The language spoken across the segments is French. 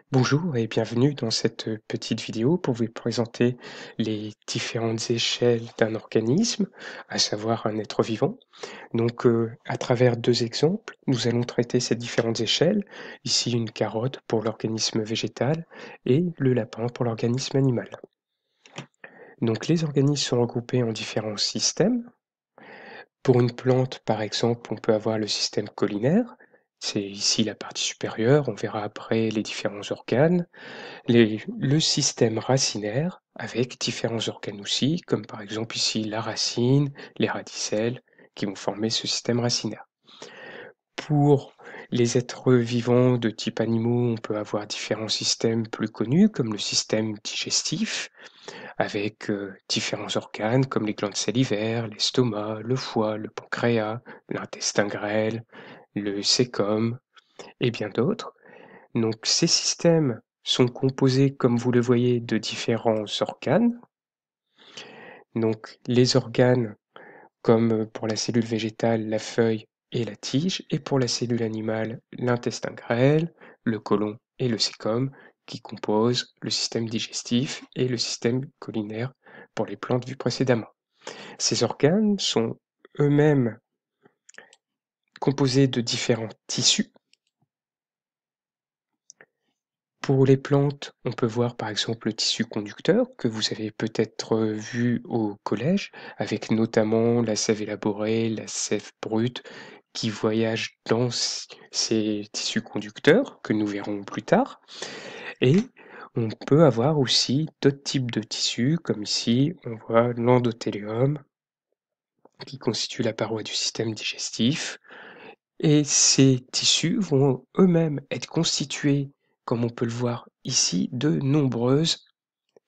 Bonjour et bienvenue dans cette petite vidéo pour vous présenter les différentes échelles d'un organisme, à savoir un être vivant. À travers deux exemples, nous allons traiter ces différentes échelles. Ici, une carotte pour l'organisme végétal et le lapin pour l'organisme animal. Donc, les organismes sont regroupés en différents systèmes. Pour une plante, par exemple, on peut avoir le système collinaire. C'est ici la partie supérieure, on verra après les différents organes. Le système racinaire avec différents organes aussi, comme par exemple ici la racine, les radicelles, qui vont former ce système racinaire. Pour les êtres vivants de type animaux, on peut avoir différents systèmes plus connus, comme le système digestif, avec différents organes comme les glandes salivaires, l'estomac, le foie, le pancréas, l'intestin grêle, le sécom et bien d'autres. Donc ces systèmes sont composés, comme vous le voyez, de différents organes. Donc les organes, comme pour la cellule végétale, la feuille et la tige, et pour la cellule animale, l'intestin grêle, le côlon et le sécom, qui composent le système digestif et le système collinaire pour les plantes vues précédemment. Ces organes sont eux-mêmes composés de différents tissus. Pour les plantes, on peut voir par exemple le tissu conducteur que vous avez peut-être vu au collège, avec notamment la sève élaborée, la sève brute, qui voyagent dans ces tissus conducteurs que nous verrons plus tard. Et on peut avoir aussi d'autres types de tissus, comme ici on voit l'endothélium, qui constitue la paroi du système digestif. Et ces tissus vont eux-mêmes être constitués, comme on peut le voir ici, de nombreuses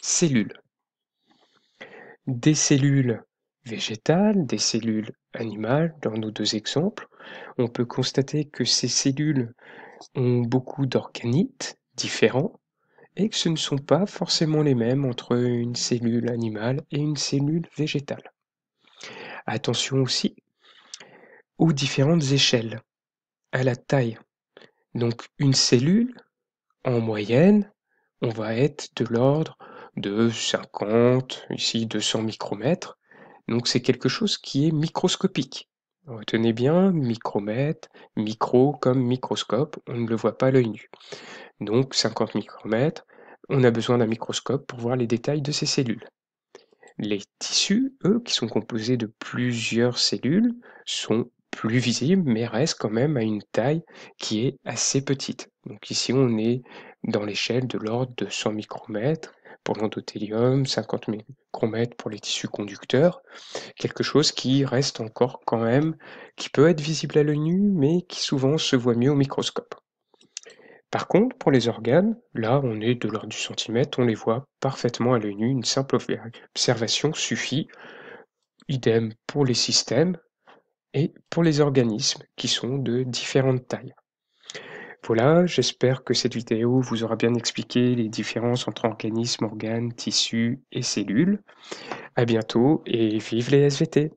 cellules. Des cellules végétales, des cellules animales, dans nos deux exemples. On peut constater que ces cellules ont beaucoup d'organites différents et que ce ne sont pas forcément les mêmes entre une cellule animale et une cellule végétale. Attention aussi aux différentes échelles, à la taille. Donc une cellule, en moyenne, on va être de l'ordre de 50, ici 200 micromètres. Donc c'est quelque chose qui est microscopique. Retenez bien, micromètre, micro comme microscope, on ne le voit pas à l'œil nu. Donc 50 micromètres, on a besoin d'un microscope pour voir les détails de ces cellules. Les tissus, eux, qui sont composés de plusieurs cellules, sont plus visibles, mais restent quand même à une taille qui est assez petite. Donc ici, on est dans l'échelle de l'ordre de 100 micromètres pour l'endothélium, 50 micromètres pour les tissus conducteurs, quelque chose qui reste encore quand même, qui peut être visible à l'œil nu, mais qui souvent se voit mieux au microscope. Par contre, pour les organes, là, on est de l'ordre du centimètre, on les voit parfaitement à l'œil nu, une simple observation suffit. Idem pour les systèmes et pour les organismes qui sont de différentes tailles. Voilà, j'espère que cette vidéo vous aura bien expliqué les différences entre organismes, organes, tissus et cellules. À bientôt et vive les SVT!